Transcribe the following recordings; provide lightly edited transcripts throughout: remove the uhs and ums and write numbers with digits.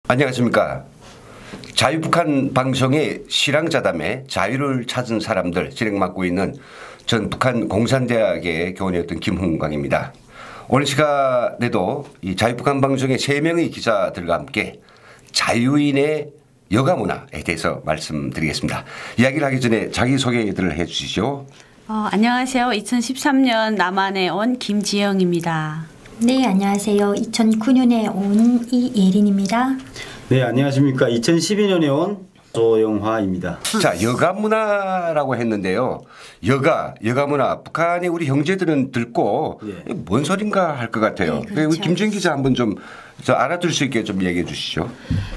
안녕하십니까. 자유북한 방송의 실황자담에 자유를 찾은 사람들 진행 맡고 있는 전 북한 공산대학의 교원이었던 김흥광입니다. 오늘 시간에도 이 자유북한 방송의 3명의 기자들과 함께 자유인의 여가 문화에 대해서 말씀드리겠습니다. 이야기를 하기 전에 자기소개들을 해 주시죠. 안녕하세요. 2013년 남한에 온 김지영입니다. 네, 안녕하세요. 2009년에 온 이예린입니다. 네, 안녕하십니까. 2012년에 온 조영화입니다. 자, 여가 문화라고 했는데요. 여가 문화. 북한의 우리 형제들은 듣고 뭔 소린가 할 것 같아요. 네, 그렇죠. 우리 김지영 기자 한번 좀 알아들 수 있게 좀 얘기해 주시죠.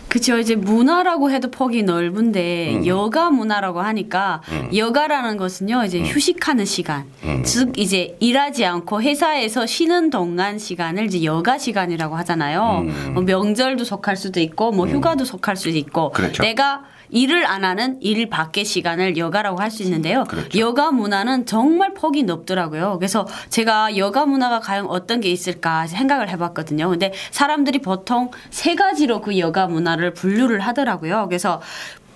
그렇죠. 이제 문화라고 해도 폭이 넓은데 여가 문화라고 하니까 여가라는 것은요, 이제 휴식하는 시간, 즉 이제 일하지 않고 회사에서 쉬는 동안 시간을 이제 여가 시간이라고 하잖아요. 뭐 명절도 속할 수도 있고, 뭐 휴가도 속할 수도 있고, 그렇죠. 내가 일을 안 하는 일 밖의 시간을 여가라고 할 수 있는데요. 그렇죠. 여가 문화는 정말 폭이 넓더라고요. 그래서 제가 여가 문화가 과연 어떤 게 있을까 생각을 해봤거든요. 근데 사람들이 보통 3가지로 그 여가 문화를 분류를 하더라고요. 그래서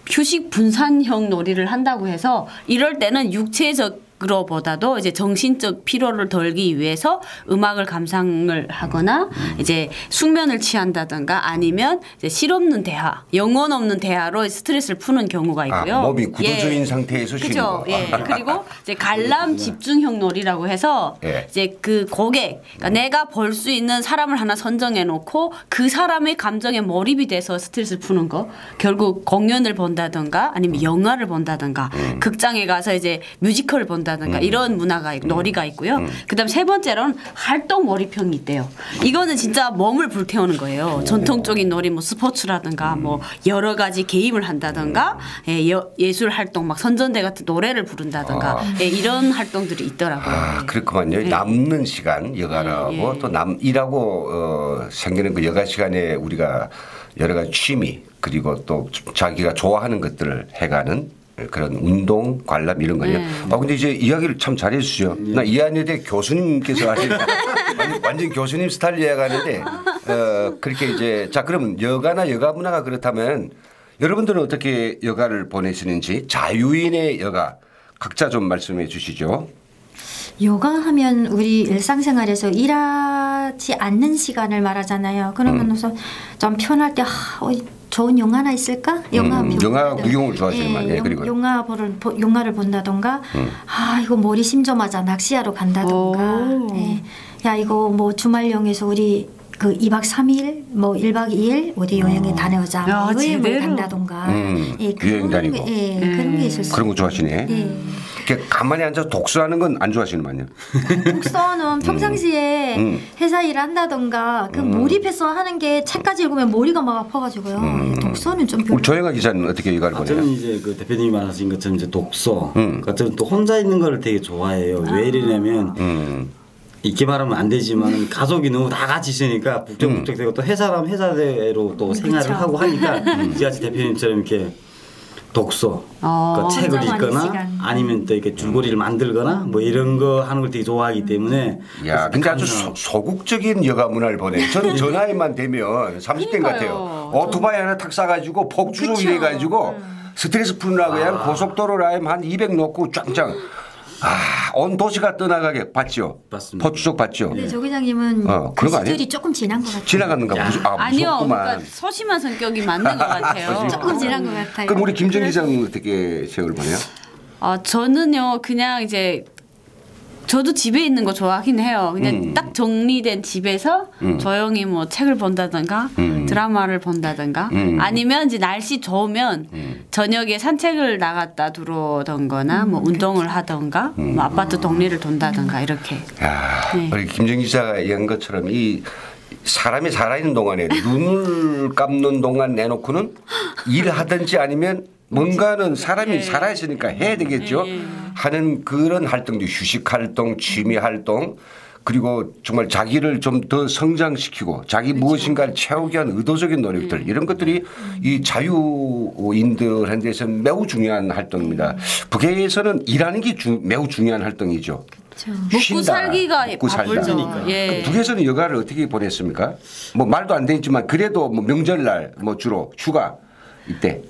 휴식 분산형 놀이를 한다고 해서 이럴 때는 육체적으로 보다도 이제 정신적 피로를 덜기 위해서 음악을 감상을 하거나 이제 숙면을 취한다든가 아니면 이제 실없는 대화, 영혼 없는 대화로 스트레스를 푸는 경우가 있고요. 몸이 구조조인 상태에서 쉬는 그죠. 거. 예. 그리고 이제 관람 집중형 놀이라고 해서 이제 그 고객, 그러니까 내가 볼 수 있는 사람을 하나 선정해 놓고 그 사람의 감정에 몰입이 돼서 스트레스를 푸는 거. 결국 공연을 본다든가 아니면 영화를 본다든가 극장에 가서 이제 뮤지컬을 본다든가 이런 문화가 놀이가 있고요. 그다음 3번째로는 활동 몰입형이 있대요. 이거는 진짜 몸을 불태우는 거예요. 전통적인 놀이 뭐 스포츠라든가 뭐 여러 가지 게임을 한다든가 예술 활동 막 선전대 같은 노래를 부른다든가 이런 활동들이 있더라고요. 그렇구만요. 남는 시간 여가라고 또 일하고 생기는 그 여가 시간에 우리가 여러 가지 취미 그리고 또 자기가 좋아하는 것들을 해가는 그런 운동, 관람 이런 거예요. 근데 이제 이야기를 참 잘해 주시죠. 나 이한여대 교수님께서 완전 교수님 스타일 이야기하는데 그렇게 이제 자 그러면 여가나 여가 문화가 그렇다면 여러분들은 어떻게 여가를 보내시는지 자유인의 여가 각자 좀 말씀해 주시죠. 요가 하면 우리 일상생활에서 일하지 않는 시간을 말하잖아요. 그러면 우선 좀 편할 때 좋은 영화나 있을까? 영화 구경을 좋아하시는 말이에요. 그리고 영화를 본다던가 이거 머리 심점하자 낚시하러 간다던가 야 이거 뭐 주말용에서 우리 그 2박 3일 뭐 1박 2일 어디 여행에 다녀오자 여행을 간다던가 여행 다니고 그런 게 있을 수 그런 거 좋아하시네. 가만히 앉아서 독서하는 건 안 좋아하시는 말이에요. 독서는 평상시에 회사 일을 한다던가 그 몰입해서 하는 게 책까지 읽으면 머리가 막 아파가지고요. 독서는 좀 별로. 우리 조영아 기자는 어떻게 여가를 보내요? 저는 이제 그 대표님이 말하신 것처럼 이제 독서. 그러니까 저는 또 혼자 있는 걸 되게 좋아해요. 왜 이러냐면 이렇게 말하면 안 되지만 가족이 너무 다 같이 있으니까 북적북적되고 또 회사라면 회사대로 또 생활을 하고 하니까 이같이 대표님처럼 이렇게 독서, 그러니까 책을 읽거나 아니면 또 이렇게 줄거리를 만들거나 뭐 이런 거 하는 걸 되게 좋아하기 때문에. 야, 근데 아주 소극적인 여가 문화를 보내. 저는 저 나이만 되면 30대인 것 같아요. 오토바이 하나 탁 싸가지고 폭주로 일해가지고 스트레스 푸느라고 그냥 고속도로 라인 한 200 놓고 쫙쫙. 온 도시가 떠나가게 봤죠. 맞습니다. 포추적 봤죠. 근데 조 기자님은 그 시절이 조금 지난 것 같아요. 지나갔는가 보죠. 아니요. 그러니까 소심한 성격이 맞는 것 같아요. 조금 지난 것 같아요. 그럼 우리 김정 기자는 어떻게 세월 보내요? 저는요 그냥 이제 저도 집에 있는 거 좋아하긴 해요. 그냥 딱 정리된 집에서 조용히 뭐 책을 본다든가 드라마를 본다든가 아니면 이제 날씨 좋으면 저녁에 산책을 나갔다 들어오던거나 뭐 운동을 하던가 뭐 아파트 동네를 돈다든가 이렇게. 우리 김정 기자가 얘기한 것처럼 이 사람이 살아있는 동안에 눈을 감는 동안 내놓고는 일하든지 아니면 뭔가는 사람이 살아있으니까 해야 되겠죠. 하는 그런 활동도 휴식 활동, 취미 활동 그리고 정말 자기를 좀 더 성장시키고 자기 무엇인가를 채우기 위한 의도적인 노력들 이런 것들이 이 자유인들한테서는 매우 중요한 활동입니다. 북에서는 일하는 게 매우 중요한 활동이죠. 먹고 살기가 바쁘죠. 예. 북에서는 여가를 어떻게 보냈습니까? 뭐 말도 안 되지만 그래도 뭐 명절날 뭐 주로 휴가 이때.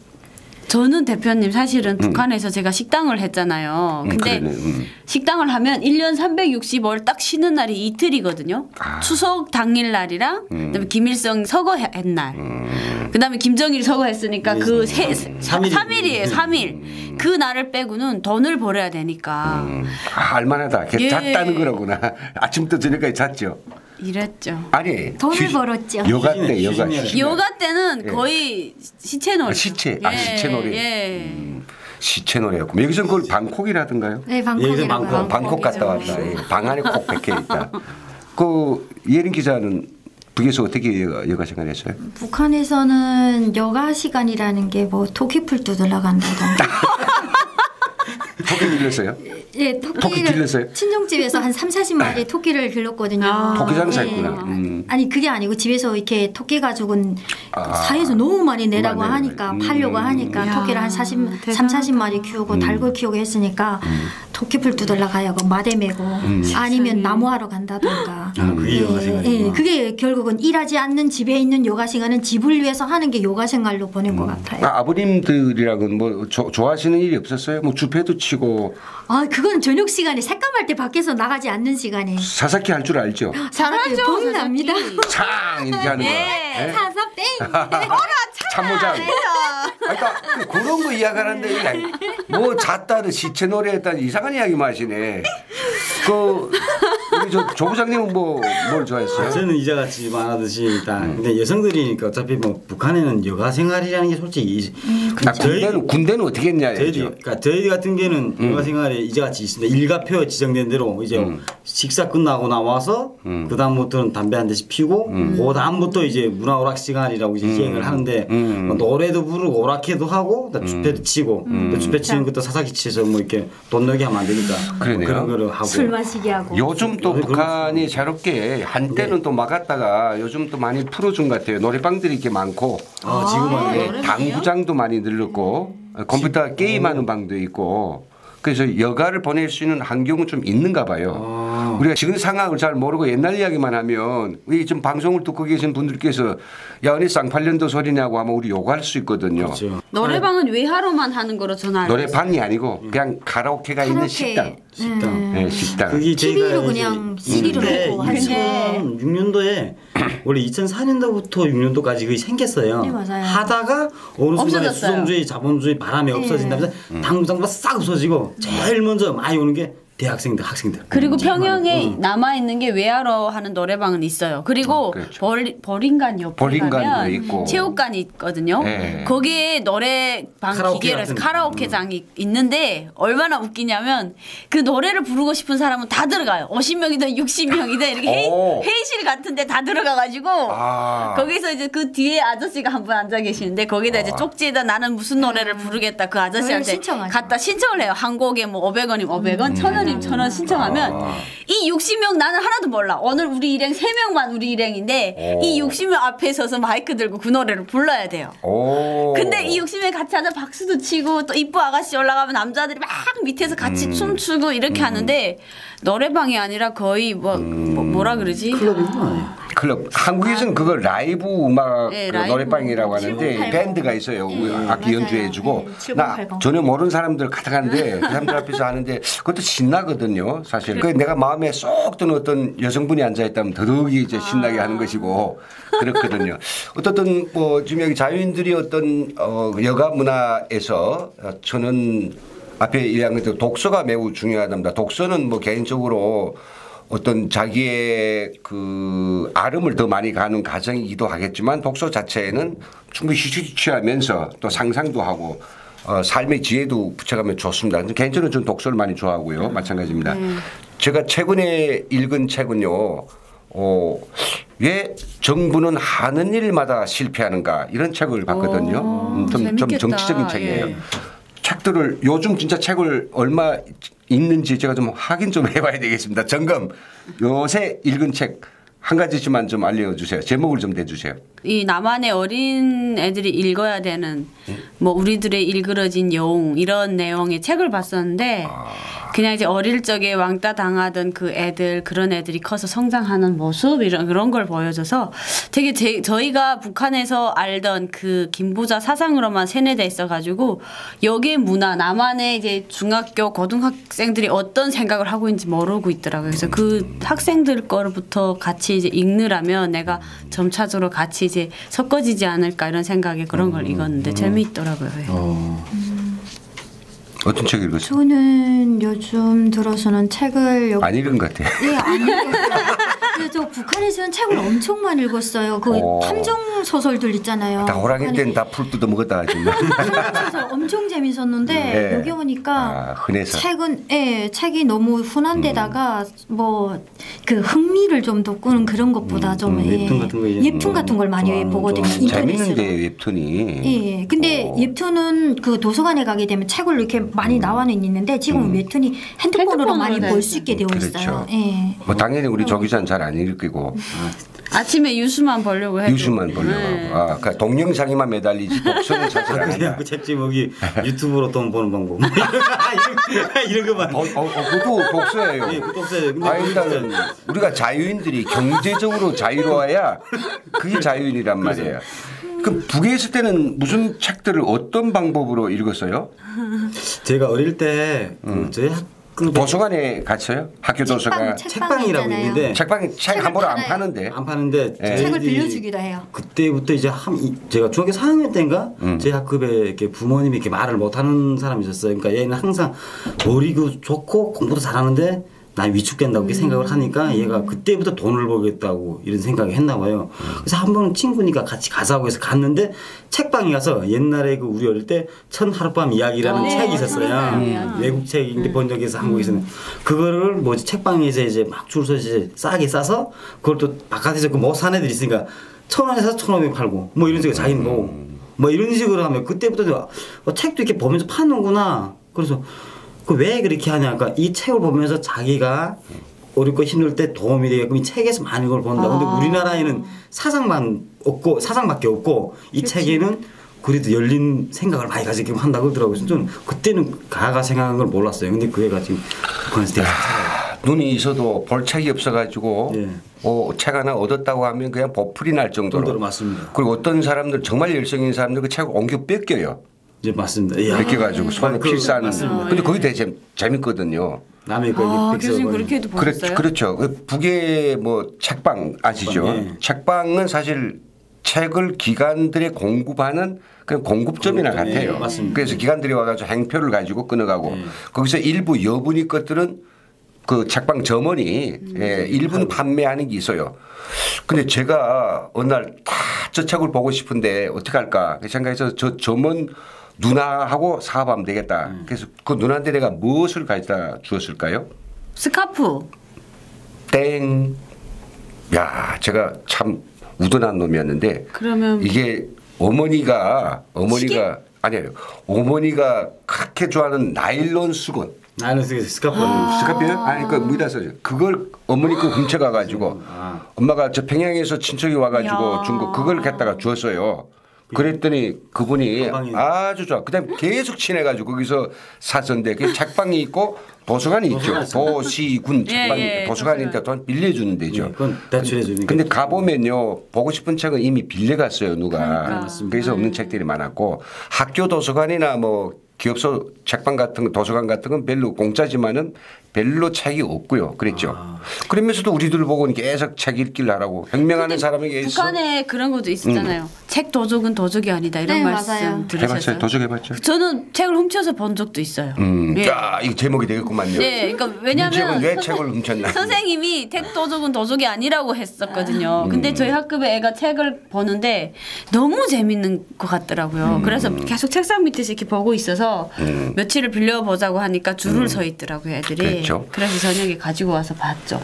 저는 대표님 사실은 북한에서 제가 식당을 했잖아요. 근데 식당을 하면 1년 365일 딱 쉬는 날이 이틀이거든요. 추석 당일날이랑 그다음에 김일성 서거한 날. 그다음에 김정일 서거했으니까 그 3일이에요. 3일. 그 날을 빼고는 돈을 벌어야 되니까. 알만하다. 걔 잤다는 거라구나. 아침부터 저녁까지 잤죠. 이랬죠. 아니 돈을 벌었죠. 여가 때 여가 때는 거의 시체 놀이. 시체 놀이. 시체 놀이였고 여기서는 그걸 방콕이라든가요? 네, 방콕이라고. 방콕 갔다 왔다. 방 안에 콕 박혀 있다. 그 예린 기자는 북에서 어떻게 여가 생활했어요? 북한에서는 여가 시간이라는 게 뭐 토끼풀도 들어간다던가. 토끼 길렀어요? 예, 토끼 길렀어요? 친정집에서 한 30-40마리 토끼를 길렀거든요. 토끼 장사했구나. 아니 그게 아니고 집에서 이렇게 토끼 가죽은 사이에서 너무 많이 내라고 하니까 팔려고 하니까 토끼를 한 40마리 키우고 닭을 키우고 했으니까 토끼풀 두들러 가야고 마대 메고 아니면 나무하러 간다던가. 그게 여가 생활이구나. 그게 결국은 일하지 않는 집에 있는 여가 생활은 집을 위해서 하는 게 여가 생활로 보낸 것 같아요. 아버님들이랑은 뭐 좋아하시는 일이 없었어요? 뭐 주패도 치고. 그건 저녁 시간에 색감할 때 밖에서 나가지 않는 시간에. 사사키 할 줄 알죠? 잘하죠. 보인답니다. 창 이렇게 하는 거. 사사뺑. 참모장. 그러니까 그런 거 이야기하는데 뭐 잤다든 시체 노래했다든 이상한 이야기만 하시네. 우리 조 부장님은 뭘 좋아했어요? 저는 이제같이 말하듯이 일단 근데 여성들이니까 어차피 뭐 북한에는 여가 생활이라는 게 솔직히 군대는 어떻게 했냐? 저희 같은 경우는 여가 생활이 이제같이 있습니다. 일과표 지정된 대로 이제 식사 끝나고 나와서 그 다음부터는 담배 한 대씩 피고 그 다음부터 이제 문화오락 시간이라고 이제 시행을 하는데 뭐 노래도 부르고 오락회도 하고 주패도 치고 주패 치는 것도 사사기 치서 뭐 이렇게 돈 내게 하면 안 되니까 그런 거를 하고 술 마시게 하고. 요즘 또 북한이 자유롭게 한때는 또 막았다가 요즘 또 많이 풀어준 것 같아요. 노래방들이 이렇게 많고 지금은 당구장도 많이 늘렸고 컴퓨터 게임하는 방도 있고 그래서 여가를 보낼 수 있는 환경은 좀 있는가 봐요. 우리가 지금 상황을 잘 모르고 옛날 이야기만 하면 우리 지금 방송을 듣고 계신 분들께서 야, 어디 쌍팔년도 소리냐고 하면 우리 욕할 수 있거든요. 그렇죠. 노래방은 외화로만 하는 거로 저는 알고 노래방이 아니고 그냥 카라오케가 있는 식당. 식당. 식당. 그게 TV로 그냥 CD로 놓고 하는 2006년도에 원래 2004년도부터 6년도까지 그게 생겼어요. 네, 맞아요. 하다가 어느 순간에 없어졌어요. 수성주의 자본주의 바람이 없어진다면서 당구장도 싹 없어지고 제일 먼저 많이 오는 게 대학생들, 학생들. 그리고 평양에 남아 있는 게 외화로 하는 노래방은 있어요. 그리고 그렇죠. 버린관 옆에 버린관도 가면 있고. 체육관이 있거든요. 네. 거기에 노래방 카라오케 기계로 해서 같은 카라오케장이 있는데 얼마나 웃기냐면 그 노래를 부르고 싶은 사람은 다 들어가요. 50명이든 60명이든 이렇게 회의실 같은데 다 들어가가지고 거기서 이제 그 뒤에 아저씨가 한 분 앉아 계시는데 거기다 이제 쪽지에다 나는 무슨 노래를 부르겠다 그 아저씨한테 갖다 신청을 해요. 한 곡에 뭐 500원이면 500원, 1000원이면 1000원 신청하면 이 60명 나는 하나도 몰라. 오늘 우리 일행 3명만 우리 일행인데 이 60명 앞에 서서 마이크 들고 그 노래를 불러야 돼요. 근데 이 60명 같이 앉아 박수도 치고 또 이뻐 아가씨 올라가면 남자들이 막 밑에서 같이 춤추고 이렇게 하는데 노래방이 아니라 거의 뭐라 그러지? 클럽이구나. 클럽. 한국에서는 그걸 라이브 음악 라이브 노래방이라고 하는데 7080. 밴드가 있어요. 악기 연주해주고. 네, 나 7080. 전혀 모르는 사람들 가득한데 그 사람들 앞에서 하는데 그것도 신나거든요. 사실. 그 내가 마음에 쏙 드는 어떤 여성분이 앉아있다면 더더욱이 이제 신나게 하는 것이고 그렇거든요. 어떻든 뭐 지금 여기 자유인들이 어떤 여가 문화에서 저는 앞에 이야기한 것처럼 독서가 매우 중요하답니다. 독서는 뭐 개인적으로 어떤 자기의 그 아름을 더 많이 가는 과정이기도 하겠지만 독서 자체에는 충분히 휴식 취하면서 또 상상도 하고 삶의 지혜도 붙여가면 좋습니다. 개인적으로 저는 독서를 많이 좋아하고요. 마찬가지입니다. 제가 최근에 읽은 책은요. 왜 정부는 하는 일마다 실패하는가 이런 책을 봤거든요. 좀 정치적인 책이에요. 예. 책들을 요즘 진짜 책을 얼마 읽는지 제가 좀 확인 좀 해봐야 되겠습니다. 점검. 요새 읽은 책 한 가지씩만 좀 알려주세요. 제목을 좀 대주세요. 이 나만의 어린 애들이 읽어야 되는 뭐 우리들의 일그러진 여웅 이런 내용의 책을 봤었는데 그냥 이제 어릴 적에 왕따 당하던 그 애들 그런 애들이 커서 성장하는 모습 이런 그런 걸 보여줘서 되게 저희가 북한에서 알던 그 김부자 사상으로만 세뇌돼 있어가지고 여기의 문화 나만의 이제 중학교 고등학생들이 어떤 생각을 하고 있는지 모르고 있더라고요. 그래서 그 학생들 거부터 같이 이제 읽느라면 내가 점차적으로 같이 이제 섞어지지 않을까 이런 생각에 그런 걸 읽었는데 재미있더라고요. 어떤 책 읽었어요? 저는 요즘 들어서는 책을 안 읽은 것 같아요. 네, 안 읽었어요. 그래서 북한에서는 책을 엄청 많이 읽었어요. 그 탐정 소설들 있잖아요. 다 호랑이 때는 다 풀 뜯어 먹었다 정말. 소설 엄청 재밌었는데 네. 여기 오니까 흔해서. 책은 책이 너무 흔한데다가 뭐 그 흥미를 좀 돋구는 그런 것보다 좀 웹툰 같은 거 이제 웹툰 같은 걸 많이 보거든요. 인터넷으로. 재밌는데 웹툰이. 예. 근데 웹툰은 그 도서관에 가게 되면 책을 이렇게 많이 나와는 있는데 지금은 웹툰이 핸드폰으로 많이 볼 수 있게 되어 있어요. 그렇죠. 예. 뭐 당연히 우리 조 기자는 잘 안 읽고 아침에 유수만 보려고 해도 뉴스만 보려고. 그러니까 동영상에만 매달리지 독서는 사실 안 그냥 한다. 그 책 제목이 유튜브로 돈 버는 방법 뭐 이런 것만. 그것도 독서예요. 예, 그 독서예요. 근데 아, 일단은 우리가 자유인들이 경제적으로 자유로워야 그게 자유인이란 말이에요. 그 북에 있을 때는 무슨 책들을 어떤 방법으로 읽었어요? 제가 어릴 때 저희 학교 도서관에 갔어요? 학교 도서관. 책방이라고 있잖아요. 있는데 책방에 책 함부로 안 파는데. 안 파는데 책을 저희들이 빌려주기도 해요. 그때부터 이제 제가 중학교 4학년 때인가 제 학급에 이렇게 부모님이 이렇게 말을 못하는 사람이 있었어요. 그러니까 얘는 항상 머리도 좋고 공부도 잘하는데 난 위축된다고 이렇게 생각을 하니까 얘가 그때부터 돈을 벌겠다고 이런 생각을 했나 봐요. 그래서 한 번 친구니까 같이 가자고 해서 갔는데 책방에 가서 옛날에 그 우리 어릴 때 천하룻밤 이야기라는 책이 있었어요. 외국 책인데 번역해서 한국에서는 그거를 뭐지 책방에서 이제 막 줄 서서 이제 싸게 싸서 그걸 또 바깥에서 그 못 사는 애들이 있으니까 1,000원에 사서 1,500 팔고 뭐 이런 식으로 자기는 보고 뭐 이런 식으로 하면 그때부터 책도 이렇게 보면서 파는구나. 그래서 그 왜 그렇게 하냐? 그러니까 이 책을 보면서 자기가 어렵고 힘들 때 도움이 되게끔 이 책에서 많은 걸 본다. 근데 우리나라에는 사상밖에 없고 이 책에는 그래도 열린 생각을 많이 가지게 한다고 그러더라고요. 그래서 저는 그때는 가가 생각한 걸 몰랐어요. 근데 그 애가 지금 북한에서 되게 살아요. 눈이 있어도 볼 책이 없어가지고 예. 책 하나 얻었다고 하면 그냥 보풀이 날 정도로. 맞습니다. 그리고 어떤 사람들 정말 열성 있는 사람들 그 책을 옮겨 뺏겨요. 예, 맞습니다. 예. 뺏겨가지고 손에 필사하는. 맞습니다. 근데 그게 되게 재밌거든요. 남의 거 교수님 그렇게도 보셨어요? 그렇죠. 그 북의 뭐 책방 아시죠? 예. 책방은 사실 책을 기관들에 공급하는 그런 공급점이나 공급점, 같아요. 예, 맞습니다. 그래서 기관들이 와가지고 행표를 가지고 끊어가고 거기서 일부 여분이 것들은 그 책방 점원이 일분 판매하는 게 있어요. 근데 제가 어느 날 다 저 책을 보고 싶은데 어떻게 할까 그 생각해서 저 점원 누나하고 사업하면 되겠다. 그래서 그 누나한테 내가 무엇을 가져다 주었을까요? 스카프. 땡. 야, 제가 참 우둔한 놈이었는데 그러면 이게 어머니가 아니에요. 어머니가 그렇게 좋아하는 나일론 수건. 나는 스카프. 스카프요? 아니 그 무이다 써요. 그걸 어머니 거 훔쳐가 가지고 엄마가 저 평양에서 친척이 와가지고 준 거 그걸 갖다가 주었어요. 그랬더니 그분이 가방이. 아주 좋아. 그다음 계속 친해가지고 거기서 샀었는데 그 책방이 있고 도서관이 있죠. 도시군 책방이 예, 도서관인데 돈 빌려주는 데죠. 그건 대출해 주니까. 근데 가보면요 보고 싶은 책은 이미 빌려갔어요 누가. 그러니까. 그래서 없는 책들이 많았고 학교 도서관이나 뭐 기업소 책방 같은 거 도서관 같은 건 별로 공짜지만은 별로 책이 없고요. 그랬죠. 그러면서도 우리들 보고 계속 책 읽기를 하라고 혁명하는 사람에게 있어. 북한에 그런 것도 있었잖아요. 책 도적은 도적이 아니다 이런 네, 말씀 맞아요. 들으셨어요? 해봤어요. 도적해봤죠. 저는 책을 훔쳐서 본 적도 있어요. 예. 야, 이거 제목이 되겠구만요. 네, 그러니까 왜냐면 문제는 왜 책을 훔쳤나? 선생님이 책 도적은 도적이 아니라고 했었거든요. 근데 저희 학급에 애가 책을 보는데 너무 재밌는 것 같더라고요. 그래서 계속 책상 밑에서 이렇게 보고 있어서 며칠을 빌려보자고 하니까 줄을 서 있더라고요, 애들이. 그렇죠. 그래서 저녁에 가지고 와서 봤죠.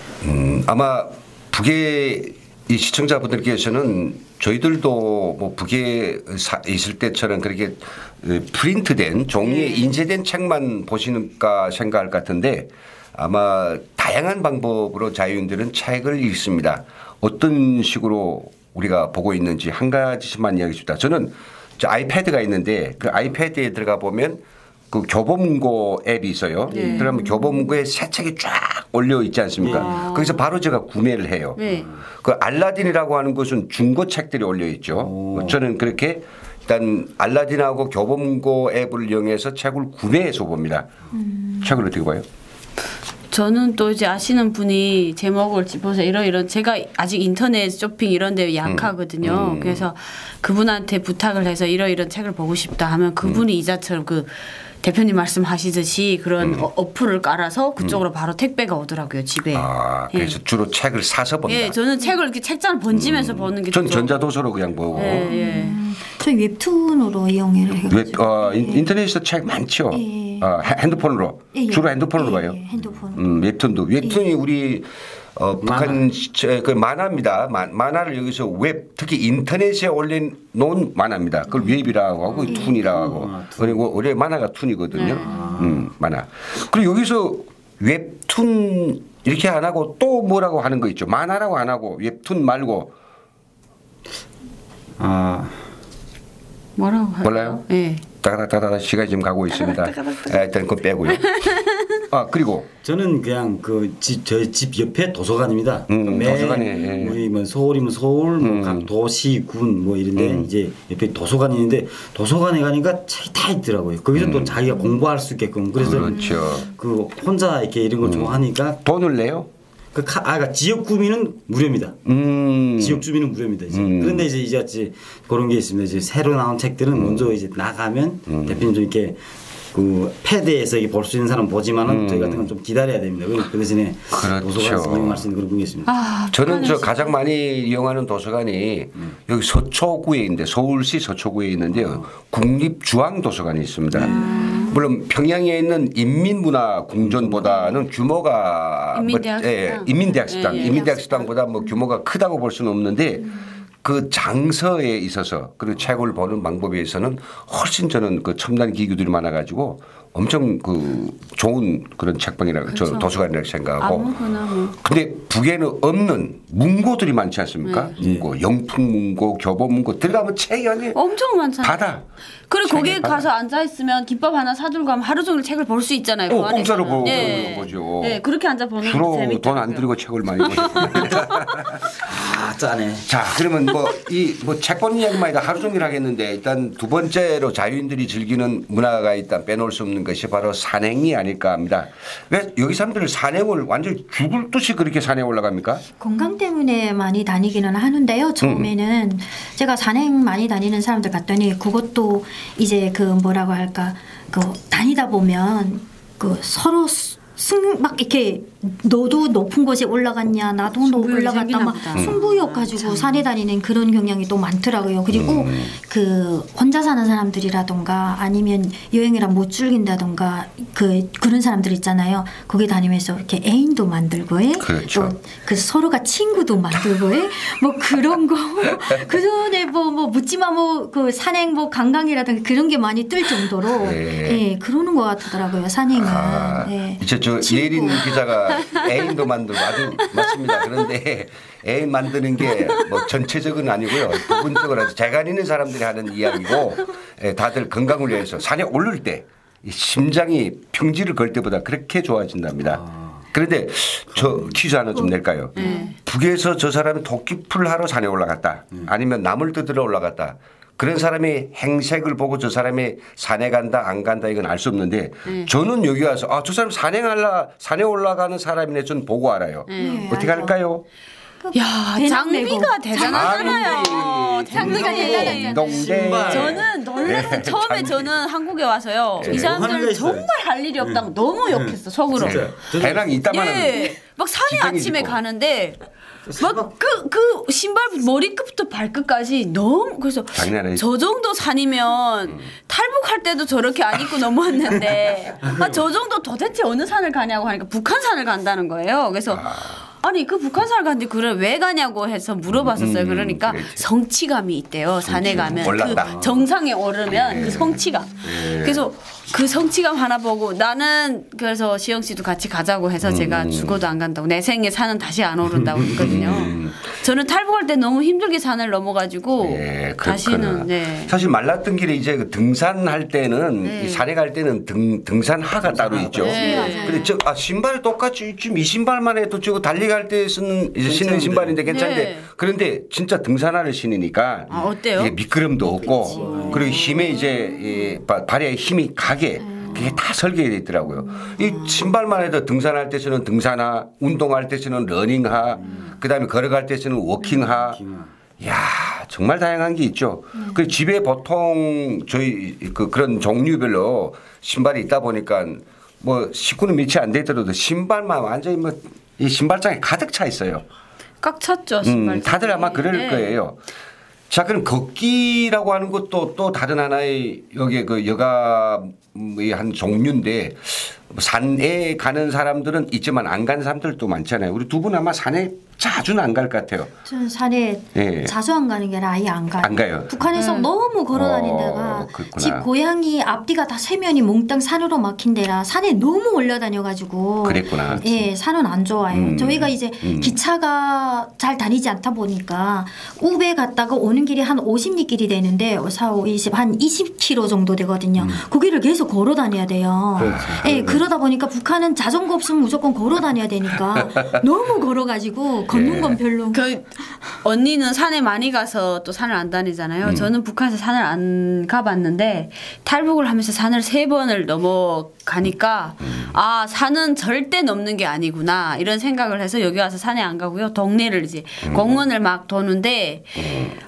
아마 북의 이 시청자분들께서는 저희들도 뭐 북에 있을 때처럼 그렇게 프린트된 종이에 인쇄된 책만 보시는가 생각할 것 같은데 아마 다양한 방법으로 자유인들은 책을 읽습니다. 어떤 식으로 우리가 보고 있는지 한 가지씩만 이야기해줍니다. 저는 저 아이패드가 있는데 그 아이패드에 들어가 보면 그 교보문고 앱이 있어요. 그러면 교보문고에 새 책이 쫙 올려 있지 않습니까? 거기서 바로 제가 구매를 해요. 그 알라딘이라고 하는 것은 중고 책들이 올려 있죠. 저는 그렇게 일단 알라딘하고 교보문고 앱을 이용해서 책을 구매해서 봅니다. 책을 어떻게 봐요? 저는 또 이제 아시는 분이 제목을 짚어서 이런 제가 아직 인터넷 쇼핑 이런 데 약하거든요. 그래서 그분한테 부탁을 해서 이런 책을 보고 싶다 하면 그분이 이자처럼 그 대표님 말씀하시듯이 그런 어플을 깔아서 그쪽으로 바로 택배가 오더라고요, 집에. 아, 그래서 주로 책을 사서 본다. 예, 저는 책을 이렇게 책장을 번지면서 보는 게 전 전자도서로 그냥 보고. 저희 웹툰으로 이용을 해가지고. 인터넷에서 책 많죠. 핸드폰으로 주로 핸드폰으로 봐요. 핸드폰. 웹툰이 우리 북한 그 만화입니다. 만화를 여기서 웹 특히 인터넷에 올린 놓은 만화입니다. 그걸 웹이라고 하고 툰이라고 하고 그리고 원래 만화가 툰이거든요. 만화. 그리고 여기서 웹툰 이렇게 안 하고 또 뭐라고 하는 거 있죠. 만화라고 안 하고 웹툰 말고 뭐라고 할까요? 몰라요? 예. 따다다다 시간이 지금 가고 있습니다. 일단 그거 빼고요. 그리고 저는 그냥 저희 집 옆에 도서관입니다. 도서관에 우리 뭐 서울이면 서울, 뭐 각 도시, 군 뭐 이런데 이제 옆에 도서관이 있는데 도서관에 가니까 책이 다 있더라고요. 거기서 또 자기가 공부할 수 있게끔 그래서 그렇죠. 그 혼자 이렇게 이런 걸 좋아하니까 돈을 내요? 그러니까 지역 구민은 무료입니다. 지역 주민은 무료입니다. 이제. 그런데 이제 그런 게 있습니다. 이제 새로 나온 책들은 먼저 이제 나가면 대표님 좀 이렇게 그 패드에서 볼 수 있는 사람 보지만은 저희 같은 건 좀 기다려야 됩니다. 그 대신에 도서관에서 이용할 수 있는 그런 게 있습니다. 저는 가장 많이 이용하는 도서관이 여기 서초구에 있는데 서울시 서초구에 있는데요. 국립중앙도서관이 있습니다. 물론 평양에 있는 인민문화궁전보다는 규모가 인민대학습당보다 뭐 규모가 크다고 볼 수는 없는데 그 장서에 있어서 그리고 책을 보는 방법에 있어서는 훨씬 저는 그 첨단 기구들이 많아가지고 엄청 그 좋은 그런 책방이라고 저 도서관이라고 생각하고. 아무거나 뭐. 근데 북에는 없는 문고들이 많지 않습니까? 문고, 영풍문고, 교보문고 들어가면 책이 아니 엄청 많잖아요. 바다. 그리고 거기에 가서 앉아 있으면 김밥 하나 사들고 가면 하루 종일 책을 볼 수 있잖아요. 그 공짜로 안에서는. 보죠. 네, 그렇게 앉아 보는 게 주로 재밌더라고요. 돈 안 들이고 책을 많이 보죠. 짜네. 자, 그러면 책 보는 이야기만 해도 하루 종일 하겠는데 일단 두 번째로 자유인들이 즐기는 문화가 일단 빼놓을 수 없는 것이 바로 산행이 아닐까 합니다. 왜 여기 사람들은 산행을 완전히 죽을 듯이 그렇게 산에 올라갑니까? 건강 때문에 많이 다니기는 하는데요. 처음에는 제가 산행 많이 다니는 사람들 갔더니 그것도 이제 그 뭐라고 할까 그 다니다 보면 그 서로 막 이렇게 너도 높은 곳에 올라갔냐 나도 올라갔다 막 승부욕 가지고 산에 다니는 그런 경향이 또 많더라고요. 그리고 그 혼자 사는 사람들이라던가 아니면 여행이랑 못 즐긴다던가 그런 사람들 있잖아요. 거기 다니면서 이렇게 애인도 만들고 그렇죠. 또 그 서로가 친구도 만들고 뭐 그런 거 그전에 뭐 묻지마 뭐 그 산행 뭐 관광이라든가 그런 게 많이 뜰 정도로 예, 그러는 것 같더라고요. 산행은. 예. 저 예린 기자가 애인도 만들고 아주 맞습니다. 그런데 애인 만드는 게 뭐 전체적은 아니고요. 부분적으로 제가 있는 사람들이 하는 이야기고 다들 건강을 위해서 산에 오를 때 심장이 평지를 걸 때보다 그렇게 좋아진답니다. 그런데 저 퀴즈 하나 좀 낼까요? 북에서 저 사람이 도끼풀 하러 산에 올라갔다. 아니면 나물 뜯으러 올라갔다. 그런 사람의 행색을 보고 저 사람이 산에 간다 안 간다 이건 알 수 없는데 저는 여기 와서 저 사람 산에 올라가는 사람이네 전 보고 알아요. 어떻게 할까요? 야, 장비가 대단하잖아요. 장비가 대단하잖아요. 저는 놀랐어요. 처음에 저는 한국에 와서요. 이 사람들 정말 할 일이 없다고 너무 욕했어 속으로. 배낭 이따만 막 산에 아침에 가는데 막 그 신발 머리끝부터 발끝까지 너무 그래서 저 정도 산이면 탈북할 때도 저렇게 안 입고 넘어왔는데 저 정도 도대체 어느 산을 가냐고 하니까 북한산을 간다는 거예요. 그래서 아니 그 북한산을 갔는데 그래 왜 가냐고 해서 물어봤었어요. 그러니까 그렇지. 성취감이 있대요. 산에 가면 그 정상에 오르면 그 성취감. 그래서 그 성취감 하나 보고 나는 그래서 시영 씨도 같이 가자고 해서 제가 죽어도 안 간다고 내 생에 산은 다시 안 오른다고 했거든요. 저는 탈북할 때 너무 힘들게 산을 넘어가지고 예, 다시는 네. 사실 말랐던 길에 이제 그 등산할 때는 이 산에 갈 때는 등산화가 따로 있죠. 네. 근데 신발이 똑같이 지금 이 신발만 해도 저거 달리갈 때 쓰는 이제 신는 신발인데 괜찮은데 네. 그런데 진짜 등산화를 신으니까 어때요? 이게 미끄럼도 없고 그리고 힘에 이제 발에 힘이 가게. 그게 다 설계되어 있더라고요. 이 신발만 해도 등산할 때 쓰는 등산화, 운동할 때 쓰는 러닝화, 그다음에 걸어갈 때 쓰는 워킹화. 야 정말 다양한 게 있죠. 그 집에 보통 저희 그런 종류별로 신발이 있다 보니까 뭐 식구는 며칠 안 되더라도 신발만 완전히 뭐 이 신발장에 가득 차 있어요. 꽉 찼죠 신발. 다들 아마 그럴 네. 거예요. 자, 그럼 걷기라고 하는 것도 또 다른 하나의 여기에 그 여가의 한 종류인데 산에 가는 사람들은 있지만 안 가는 사람들도 많잖아요. 우리 두 분 아마 산에 자주는 안 갈 것 같아요. 저는 산에 예. 자주 안 가는 게 아니라 아예 안 가요. 안 가요. 북한에서 너무 걸어 다닌 데가 그렇구나. 집 고향이 앞뒤가 다 세면이 몽땅 산으로 막힌 데라 산에 너무 올라다녀가지고 그랬구나. 예, 산은 안 좋아해요. 저희가 이제 기차가 잘 다니지 않다 보니까 우베 갔다가 오는 길이 한 50리 길이 되는데 4, 5, 20, 한 20km 정도 되거든요. 그 길을 계속 걸어 다녀야 돼요. 예, 그러다 보니까 북한은 자전거 없으면 무조건 걸어 다녀야 되니까 너무 걸어가지고 걷는 건 별로. 그 언니는 산에 많이 가서 또 산을 안 다니잖아요. 저는 북한에서 산을 안 가봤는데 탈북을 하면서 산을 3번을 넘어가니까 아 산은 절대 넘는 게 아니구나 이런 생각을 해서 여기 와서 산에 안 가고요. 동네를 이제 공원을 막 도는데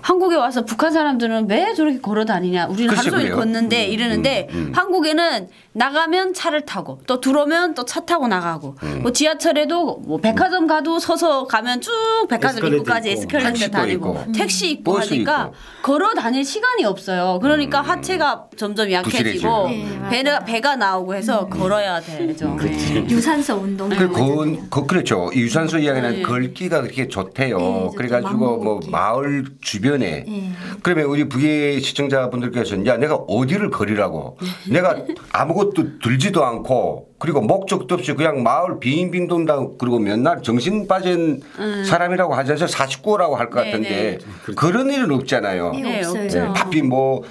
한국에 와서 북한 사람들은 왜 저렇게 걸어 다니냐. 우리는 하루 종일 그래요. 걷는데 이러는데 한국에는 나가면 차를 타고 또 들어오면 또 차 타고 나가고 뭐 지하철에도 뭐 백화점 가도 서서 가면 쭉 백화점 에스컬레이터 입구까지 있고. 에스컬레이터 택시도 다니고 있고. 택시 있고 버스 하니까 있고. 걸어 다닐 시간이 없어요. 그러니까 하체가 점점 약해지고 부실해져요. 배가 나오고 해서 걸어야 되죠. 네. 유산소 운동. 그렇죠. 이 유산소 이야기는 네. 걷기가 그렇게 좋대요. 네, 그래가지고 맘 뭐 먹기. 마을 주변에 그러면 우리 북의 시청자분들께서는 야 내가 어디를 걸으라고 내가 아무것도 들지도 않고 그리고 목적도 없이 그냥 마을 빙빙 돈다 그리고 맨날 정신 빠진 사람이라고 하지 않아서 49호라고 할 것 같은데 그런 일은 없잖아요. 네, 없어요. 없죠. 바삐 뭐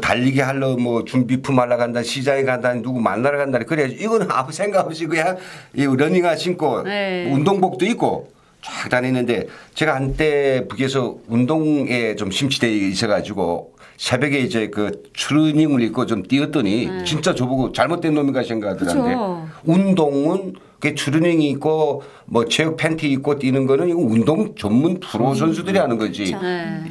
달리기 하러 뭐 준비품 하러 간다 시장에 간다 누구 만나러 간다 그래야지 이거는 아무 생각 없이 그냥 이 러닝화 신고 네. 운동복도 입고 쫙 다니는데 제가 한때 북에서 운동에 좀 심취돼 있어가지고 새벽에 이제 그 추르닝을 입고 좀 뛰었더니 진짜 저보고 잘못된 놈인가 생각하더란데 그쵸. 운동은 그 추르닝이 있고 뭐 체육 팬티 입고 뛰는 거는 이거 운동 전문 프로 선수들이 하는 거지 그쵸.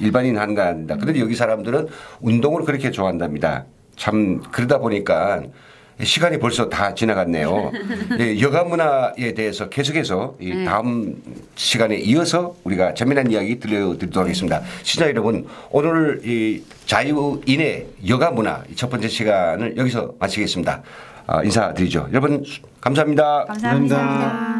일반인 하는 거 아닙니다. 그런데 여기 사람들은 운동을 그렇게 좋아한답니다. 참 그러다 보니까 시간이 벌써 다 지나갔네요. 예, 여가 문화에 대해서 계속해서 이 다음 시간에 이어서 우리가 재미난 이야기 들려드리도록 하겠습니다. 시청자 여러분, 오늘 이 자유인의 여가 문화 첫 번째 시간을 여기서 마치겠습니다. 인사드리죠. 여러분 감사합니다. 감사합니다.